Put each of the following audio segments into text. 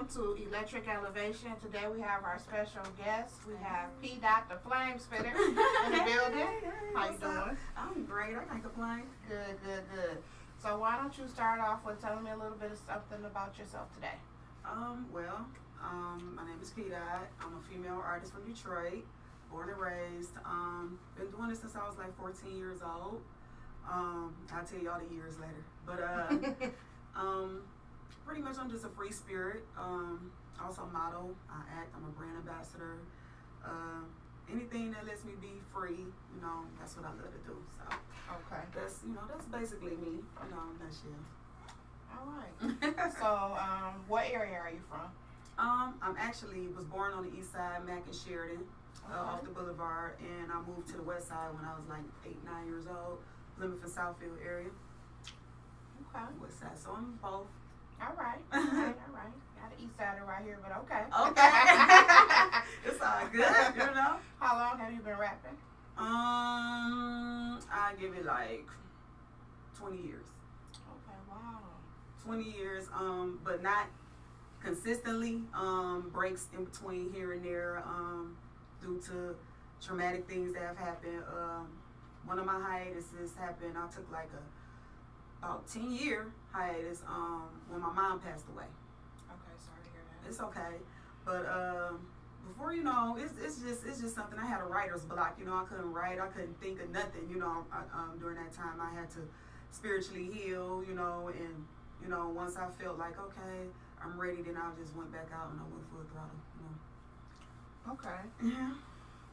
welcome to Electric Elevation. Today we have our special guest. We have PDOT, the flame spitter, in the building. How you doing? I'm great. I can't complain. Good. So why don't you start off with telling me a little bit of something about yourself today? My name is PDOT. I'm a female artist from Detroit, born and raised. Been doing this since I was like 14 years old. I'll tell you all the years later. But pretty much I'm just a free spirit. Also model. I act. I'm a brand ambassador. Anything that lets me be free, that's what I love to do. So Okay. that's basically me. In that shit. All right. So, what area are you from? I'm actually was born on the east side, Mack and Sheridan, off the boulevard, and I moved to the west side when I was like 8-9 years old, living for Southfield area. Okay. West side, so I'm both. All right. Got an east sider right here, but okay. Okay. It's all good, How long have you been rapping? I give it like 20 years. Okay, wow. 20 years, but not consistently. Breaks in between here and there, due to traumatic things that have happened. One of my hiatuses happened. I took like about 10-year hiatus when my mom passed away. Okay, sorry to hear that. It's okay, but before it's just something. I had a writer's block. I couldn't write. I couldn't think of nothing. During that time, I had to spiritually heal. And once I felt like okay, I'm ready, then I just went back out and I went full throttle. Okay. Yeah.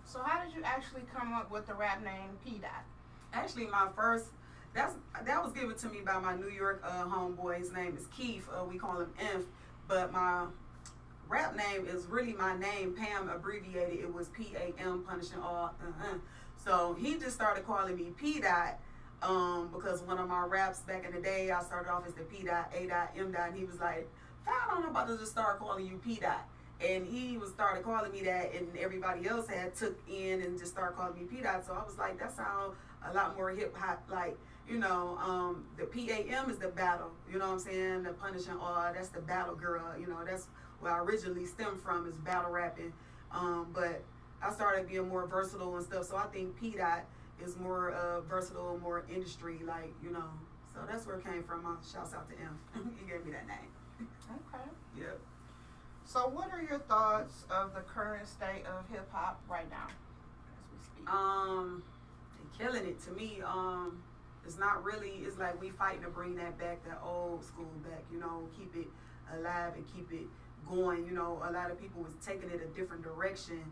So how did you actually come up with the rap name PDOT? Actually, my first. That was given to me by my New York homeboy. His name is Keith. We call him Inf. But my rap name is really my name, Pam abbreviated. It was P-A-M, punishing all. So he just started calling me P-Dot because one of my raps back in the day, I started off as the P-Dot, A-Dot, M-Dot. And he was like, I don't know about to just start calling you P-Dot. And he started calling me that, and everybody else had took in and just started calling me P-Dot. So I was like, that sounds a lot more hip-hop, like, the PAM is the battle, you know what I'm saying? The punishing R, that's the battle girl, that's where I originally stemmed from, is battle rapping. But I started being more versatile and stuff, so I think PDOT is more versatile, more industry, like, so that's where it came from. Shouts out to him. He gave me that name. Okay. Yep. So what are your thoughts of the current state of hip-hop right now, as we speak? They're killing it to me. It's not really, it's like we fighting to bring that back, that old school back, keep it alive and keep it going. A lot of people was taking it a different direction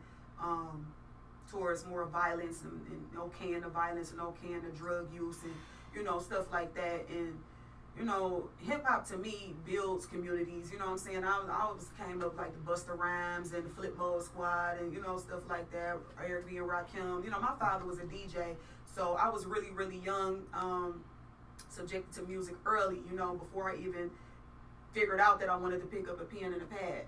towards more violence and okaying the violence and okaying the drug use and, stuff like that. And, hip hop to me builds communities, you know what I'm saying? I always came up like the Busta Rhymes and the Flip Mode Squad and, stuff like that, Eric B. and Rakim. My father was a DJ. So I was really, really young, subjected to music early, before I even figured out that I wanted to pick up a pen and a pad.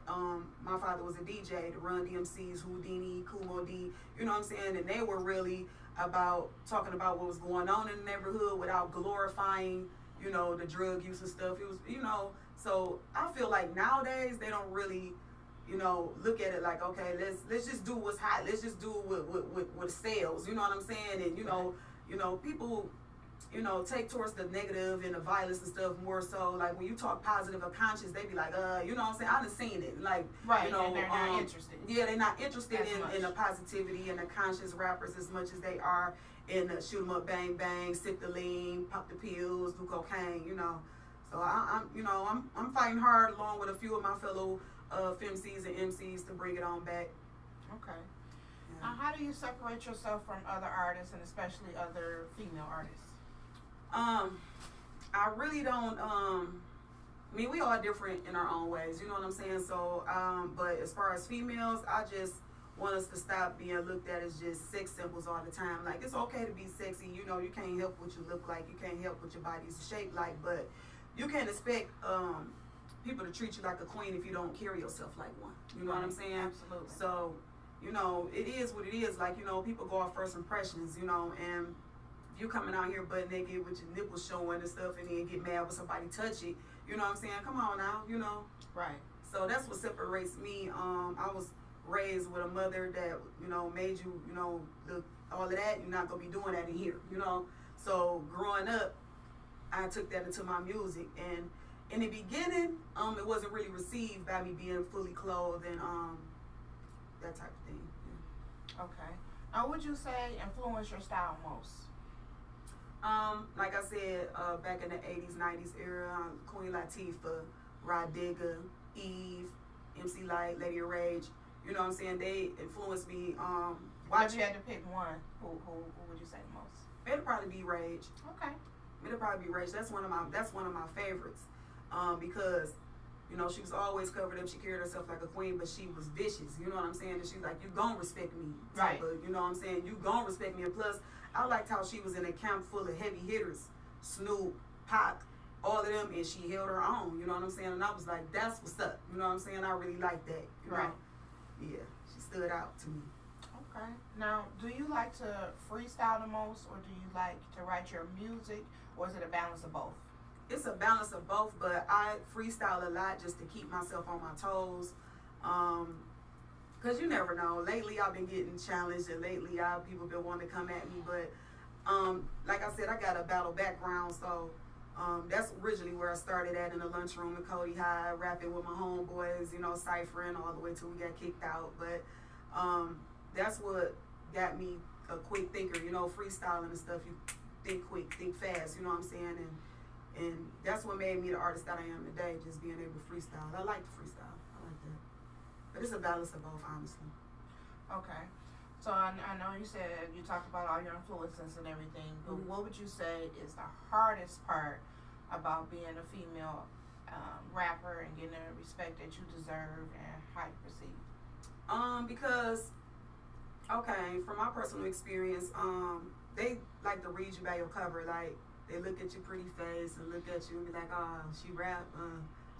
My father was a DJ, the Run DMCs, Houdini, Kumo D, you know what I'm saying? And they were really talking about what was going on in the neighborhood without glorifying, the drug use and stuff. It was, so I feel like nowadays they don't really, look at it like, okay, let's just do what's hot. Let's just do what sells. You know what I'm saying? And people, take towards the negative and the violence and stuff more so. Like when you talk positive or conscious, they be like, you know what I'm saying? I done seen it. Like, right, and they're not interested. Yeah, they're not interested in the positivity and the conscious rappers as much as they are in the shoot 'em up, bang bang, sip the lean, pop the pills, do cocaine. So I'm fighting hard along with a few of my fellow FMCs and MCs to bring it on back. Okay. Yeah. Now, how do you separate yourself from other artists and especially other female artists? I really don't. We all different in our own ways. You know what I'm saying? So, but as far as females, I just want us to stop being looked at as just sex symbols all the time. Like, it's okay to be sexy. You can't help what you look like. You can't help what your body's shaped like. But you can't expect people to treat you like a queen if you don't carry yourself like one. You know what I'm saying? Absolutely. So, it is what it is. Like, people go off first impressions, and if you're coming out here butt naked with your nipples showing and stuff and then get mad when somebody touch it, you know what I'm saying? Come on now, Right. So that's what separates me. I was raised with a mother that, you know, made you, you know, look, all of that. You're not gonna be doing that in here, you know. So growing up, I took that into my music, and in the beginning, it wasn't really received by me being fully clothed and that type of thing. Yeah. Okay. Now, would you say influenced your style most? Like I said, back in the 80s, 90s era, Queen Latifah, Rod Digger, Eve, MC Light, Lady of Rage, you know what I'm saying? They influenced me. If you had to pick one, who would you say the most? It'd probably be Rage. Okay. It'll probably be Rage. That's one of my favorites. Because, you know, she was always covered up. She carried herself like a queen, but she was vicious. You know what I'm saying? And she's like, you gon' respect me. Right. You know what I'm saying? You gon' respect me. And plus, I liked how she was in a camp full of heavy hitters. Snoop, Pac, all of them, and she held her own. You know what I'm saying? And I was like, that's what's up. You know what I'm saying? I really like that. You right. know? Yeah, she stood out to me. Okay. Now, do you like to freestyle the most, or do you like to write your music, or is it a balance of both? It's a balance of both, but I freestyle a lot just to keep myself on my toes. Because you never know. Lately, I've been getting challenged, and lately, people been wanting to come at me. But like I said, I got a battle background, so that's originally where I started at in the lunchroom in Cody High, rapping with my homeboys, you know, ciphering all the way till we got kicked out. But that's what got me a quick thinker, you know, freestyling and stuff. You think quick, think fast, you know what I'm saying? And that's what made me the artist that I am today, just being able to freestyle. I like to freestyle. I like that. But it's a balance of both, honestly. Okay. So I know you said you talked about all your influences and everything, but what would you say is the hardest part about being a female rapper and getting the respect that you deserve and how you perceive? Because, okay, from my personal experience, they like to read you by your cover. Like, they look at your pretty face and look at you and be like, oh, she rap,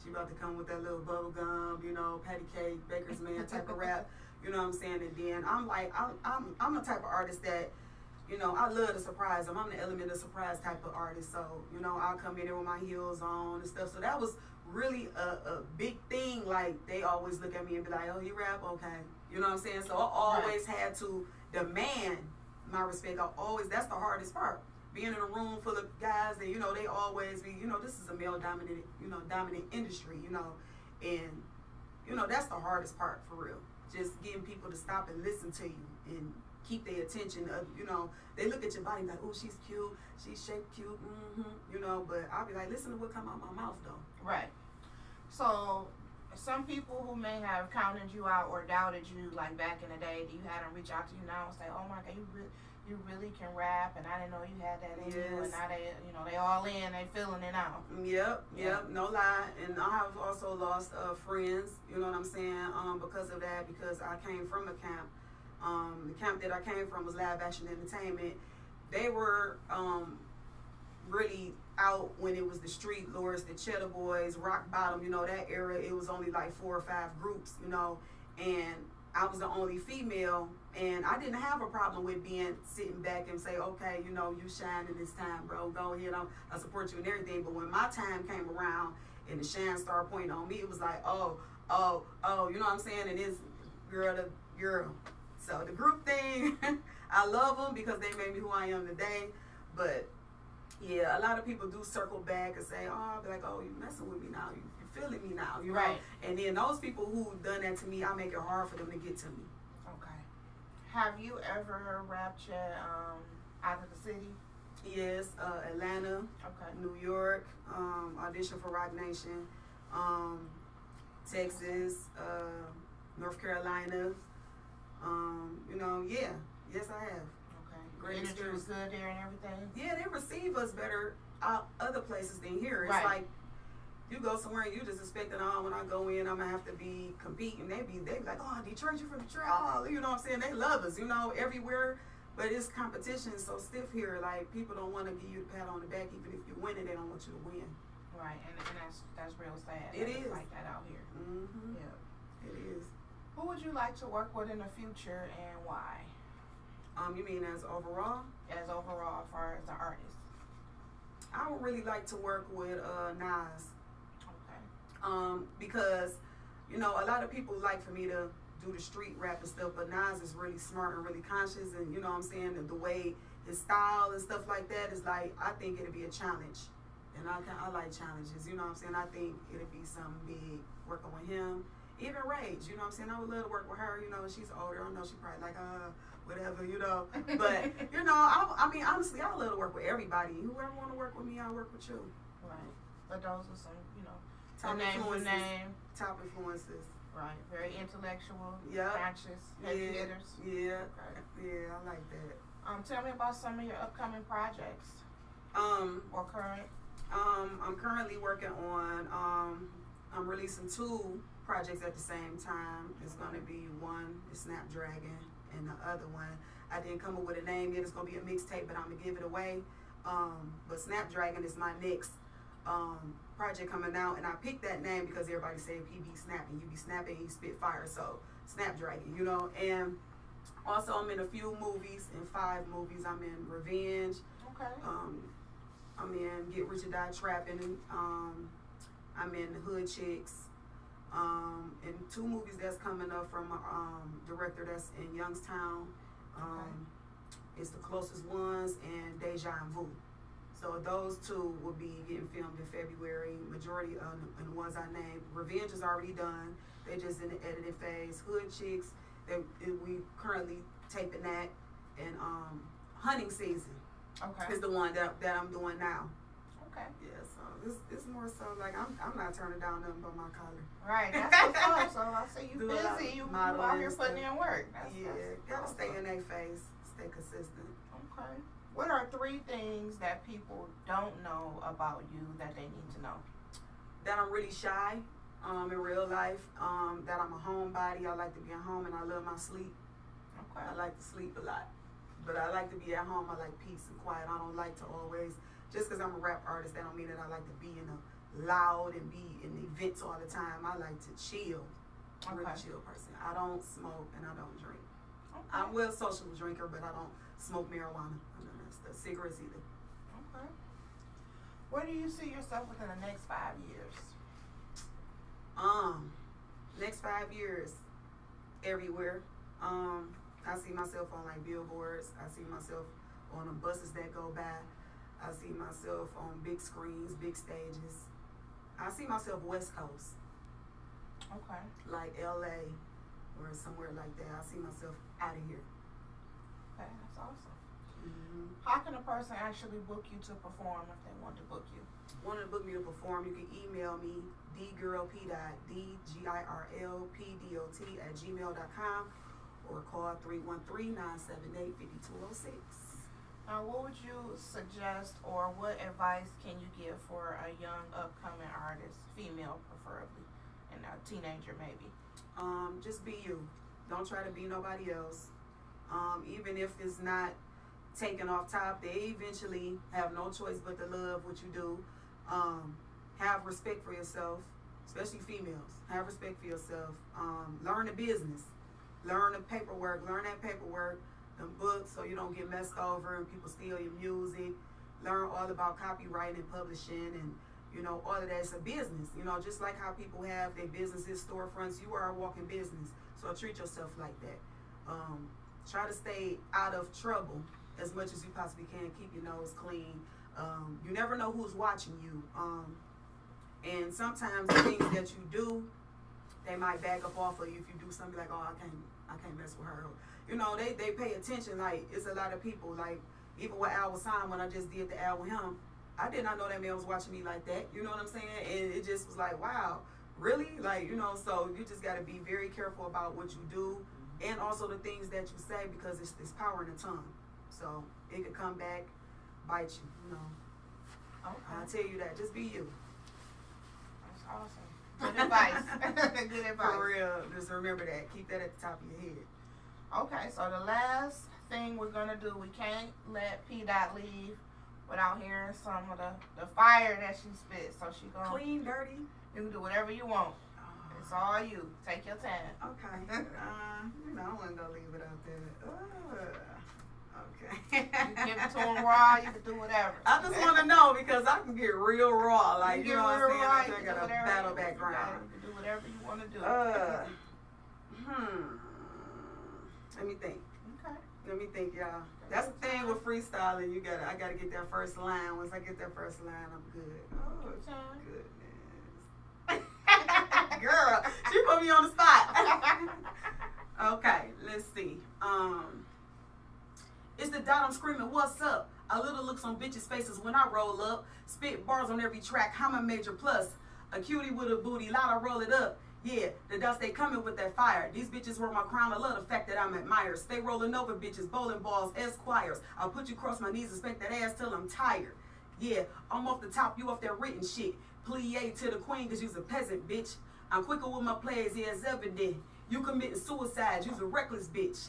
she about to come with that little bubble gum, you know, patty cake, baker's man type of rap, you know what I'm saying? And then I'm like, I'm the type of artist that, you know, I love to surprise them. I'm the element of surprise type of artist. So, you know, I'll come in there with my heels on and stuff. So that was really a big thing. Like, they always look at me and be like, oh, you rap? Okay. You know what I'm saying? So I always had to demand my respect. That's the hardest part. Being in a room full of guys that, you know, they always be, you know, this is a male dominant industry, you know, and, you know, that's the hardest part for real. Just getting people to stop and listen to you and keep their attention. You know, they look at your body like, oh, she's cute, she's shaped cute, you know, but I'll be like, listen to what come out my mouth though. Right. So some people who may have counted you out or doubted you, like back in the day, do you have them reach out to you now and say, oh my God, you really can rap, and I didn't know you had that in you, and now they, you know, they all in, they feeling it out. Yep, no lie. And I have also lost friends, you know what I'm saying, because of that, because I came from a camp. The camp that I came from was Live Action Entertainment. They were really out when it was the Street Lords, the Cheddar Boys, Rock Bottom, you know, that era. It was only like 4 or 5 groups, you know, and I was the only female, and I didn't have a problem with sitting back and say, okay, you know, you shining this time, bro, go ahead, I support you and everything. But when my time came around and the shine started pointing on me, it was like, oh, you know what I'm saying? And it's girl to girl. So the group thing, I love them because they made me who I am today. But yeah, a lot of people do circle back and say, oh, I'll be like, oh, you messing with me now, you feeling me now, you know? And then those people who done that to me, I make it hard for them to get to me. Okay. Have you ever rapped out of the city? Yes, Atlanta, New York, audition for Rock Nation, Texas, North Carolina, you know, yes I have. Okay. Great experience. Was good there and everything? Yeah, they receive us better other places than here. It's like, you go somewhere and you just expecting, oh, when I go in, I'm gonna have to be competing. They be like, oh, Detroit, you from Detroit, oh, you know what I'm saying? They love us, you know, everywhere. But it's competition so stiff here. Like, people don't want to give you the pat on the back, even if you win it, they don't want you to win. Right, and that's real sad. It is like that out here. Mm-hmm. Yeah, it is. Who would you like to work with in the future and why? You mean as overall? As overall, as far as the artist. I would really like to work with Nas. Okay. Because you know, a lot of people like for me to do the street rap and stuff, but Nas is really smart and really conscious, and you know what I'm saying, the way his style and stuff like that is like, I think it'll be a challenge, and I like challenges, you know what I'm saying. I think it'll be something big working with him. Even Rage, you know what I'm saying. I would love to work with her, you know. She's older. I know she probably like whatever, you know. But you know, I mean, honestly, I love to work with everybody. Whoever want to work with me, I'll work with you. Right. But those are some, you know, top influences. Top influences. Right. Very intellectual. Yeah. Conscious. Heavy hitters. Yeah. Okay. Yeah, I like that. Tell me about some of your upcoming projects. Or current. I'm currently working on. I'm releasing 2 projects at the same time. It's going to be one is Snapdragon, and the other one, I didn't come up with a name yet. It's going to be a mixtape, but I'm going to give it away. But Snapdragon is my next project coming out, and I picked that name because everybody say if he be snapping, you be snapping, you spit fire. So Snapdragon, you know. And also I'm in a few movies, in 5 movies. I'm in Revenge. Okay. I'm in Get Rich or Die Trapping. I'm in The Hood Chicks. And 2 movies that's coming up from a director that's in Youngstown. It's The Closest Ones and Deja Vu. So those 2 will be getting filmed in February. Majority of the ones I named. Revenge is already done. They just in the editing phase. Hood Chicks, we currently taping that. And Hunting Season is the one that I'm doing now. Okay. Yeah, so it's more so like I'm not turning down nothing but my collar. Right, that's what's up. So I say you busy, you out here putting in work. That's gotta awesome. stay in their face, stay consistent. Okay. What are 3 things that people don't know about you that they need to know? That I'm really shy in real life. That I'm a homebody. I like to be at home and I love my sleep. Okay. I like to sleep a lot, but I like to be at home. I like peace and quiet. I don't like to always. Just because I'm a rap artist, that don't mean that I like to be in a loud and be in events all the time. I like to chill. I'm a really chill person. I don't smoke and I don't drink. Okay. I'm a social drinker, but I don't smoke marijuana. I don't know, the cigarettes either. Okay. Where do you see yourself within the next 5 years? Next 5 years, everywhere. I see myself on like billboards. I see myself on the buses that go by. I see myself on big screens, big stages. I see myself West Coast. Okay. Like LA or somewhere like that. I see myself out of here. Okay, that's awesome. Mm-hmm. How can a person actually book you to perform if they want to book you? Want to book me to perform, you can email me dgirlp.dgirlpdot@gmail.com or call 313-978-5206. Now, what would you suggest or what advice can you give for a young upcoming artist, female preferably, and a teenager maybe? Just be you. Don't try to be nobody else. Even if it's not taken off top, they eventually have no choice but to love what you do. Have respect for yourself, especially females. Have respect for yourself. Learn the business. Learn the paperwork. Learn that paperwork. Books so you don't get messed over and people steal your music. Learn all about copyright and publishing and you know all of that. It's a business, you know, just like how people have their businesses, storefronts. You are a walking business, so treat yourself like that. Try to stay out of trouble as much as you possibly can. Keep your nose clean. You never know who's watching you, and sometimes the things that you do, they might back up off of you if you do something like, oh, I can't mess with her. You know, they pay attention. Like, it's a lot of people. Like, even with Al Wassan, when I just did the Al with him, I did not know that man was watching me like that. You know what I'm saying? And it just was like, wow, really? Like, you know, so you just got to be very careful about what you do and also the things that you say because it's power in the tongue. So it could come back, bite you, you know. Okay. I'll tell you that. Just be you. That's awesome. Good advice. Good advice. For real. Just remember that. Keep that at the top of your head. Okay, so the last thing we're going to do, we can't let PDOT leave without hearing some of the fire that she spit. So she going clean, dirty. You can do whatever you want. It's all you. Take your time. Okay. You know, I wasn't going to leave it out there. Okay. You give it to them raw, you can do whatever. I just want to know because I can get real raw. Like, you know what I'm saying? I got a battle background. You can do whatever you want to do. Let me think. Okay. Let me think, y'all. That's the thing with freestyling. I gotta get that first line. Once I get that first line, I'm good. Oh, goodness. Girl, she put me on the spot. Okay, let's see. It's the dot, I'm screaming, what's up? A little looks on bitches' faces when I roll up. Spit bars on every track, I'm a major plus. A cutie with a booty, loud, I roll it up. Yeah, the dots, they coming with that fire. These bitches were my crown. I love the fact that I'm admired. Stay rolling over bitches, bowling balls, esquires. I'll put you across my knees and spank that ass till I'm tired. Yeah, I'm off the top, you off that written shit. Plie to the queen, cause you's a peasant, bitch. I'm quicker with my plays, yeah, it's evident. You committing suicide, you's a reckless bitch.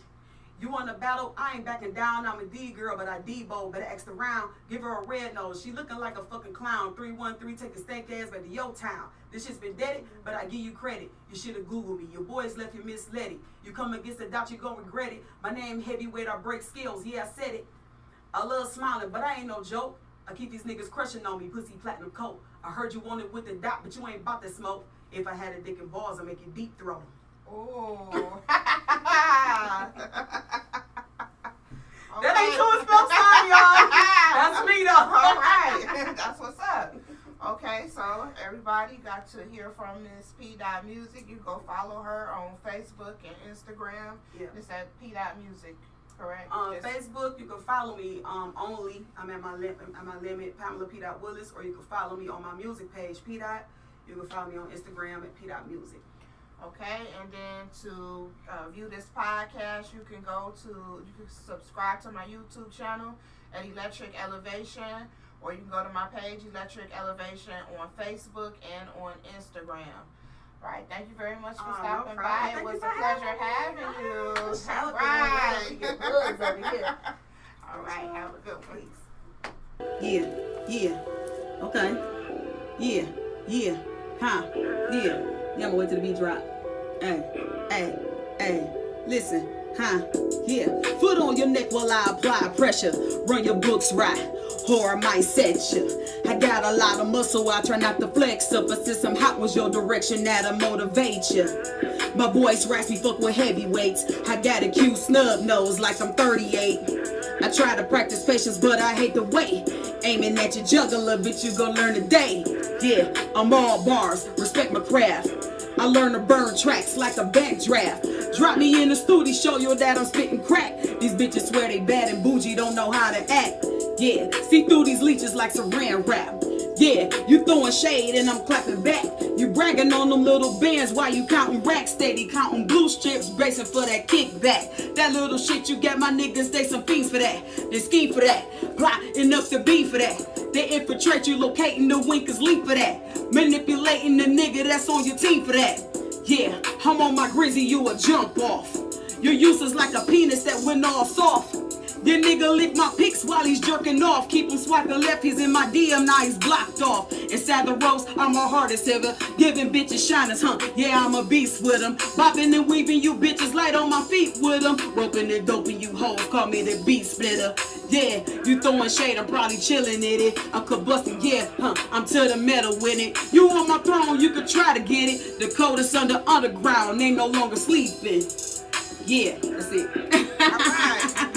You want a battle? I ain't backing down. I'm a D girl, but I D-bo. Better ask around. Give her a red nose. She looking like a fucking clown. 313, take a stank ass back to your town. This shit's been deaded, but I give you credit. You should have Googled me. Your boys left you misled. You come against the dot, you gon' regret it. My name heavyweight, I break skills. Yeah, I said it. I love smiling, but I ain't no joke. I keep these niggas crushing on me, pussy platinum coat. I heard you wanted with the dot, but you ain't about to smoke. If I had a dick and balls, I'd make you deep throat 'em. Oh. That ain't true spell sign, y'all. That's me, though. All right. That's what's up. Okay, so everybody got to hear from Miss PDOT Music. You go follow her on Facebook and Instagram. Yeah. It's at PDOT Music, correct? On Facebook, you can follow me only. I'm at my limit, Pamela PDOT Willis, or you can follow me on my music page, PDOT. You can follow me on Instagram at PDOT Music. Okay, and then to view this podcast, you can subscribe to my YouTube channel at Electric Elevation, or you can go to my page, Electric Elevation, on Facebook and on Instagram. Right, thank you very much for stopping by. It was a pleasure having you. All right. All right, have a good one. Yeah. Okay. Yeah. Huh. Yeah, I'm gonna wait till the beat drop. Hey, listen, huh? Yeah, foot on your neck while I apply pressure. Run your books right, or I might set you. I got a lot of muscle, I try not to flex up. But since I'm hot was your direction, that'll motivate you. My voice raspy, fuck with heavyweights. I got a cute snub nose like I'm 38. I try to practice patience, but I hate the wait. Aiming at your juggler, bitch, you gon' learn today. Yeah, I'm all bars, respect my craft. I learn to burn tracks like a backdraft. Drop me in the studio, show you that I'm spitting crack. These bitches swear they bad and bougie, don't know how to act. Yeah, see through these leeches like saran wrap. Yeah, you throwing shade and I'm clapping back. You bragging on them little bands while you counting racks. Steady counting blue strips, bracing for that kickback. That little shit you got my niggas, they some fiends for that. They scheme for that, plotting up the beef for that. They infiltrate you, locating the winkers, leap for that. Manipulating the nigga that's on your team for that. Yeah, I'm on my grizzy, you a jump off. Your useless like a penis that went all soft. Your nigga lick my pics while he's jerking off. Keep him swiping left, he's in my DM, now he's blocked off. Inside the roast, I'm a hardest ever. Giving bitches shiners, huh? Yeah, I'm a beast with them. Bopping and weaving you bitches light on my feet with them. Roping and doping you hoes, call me the beat splitter. Yeah, you throwing shade, I'm probably chilling in it. I'm combusting, yeah, huh? I'm to the metal with it. You on my throne, you could try to get it. The coldest underground, they no longer sleeping. Yeah, that's it. All right.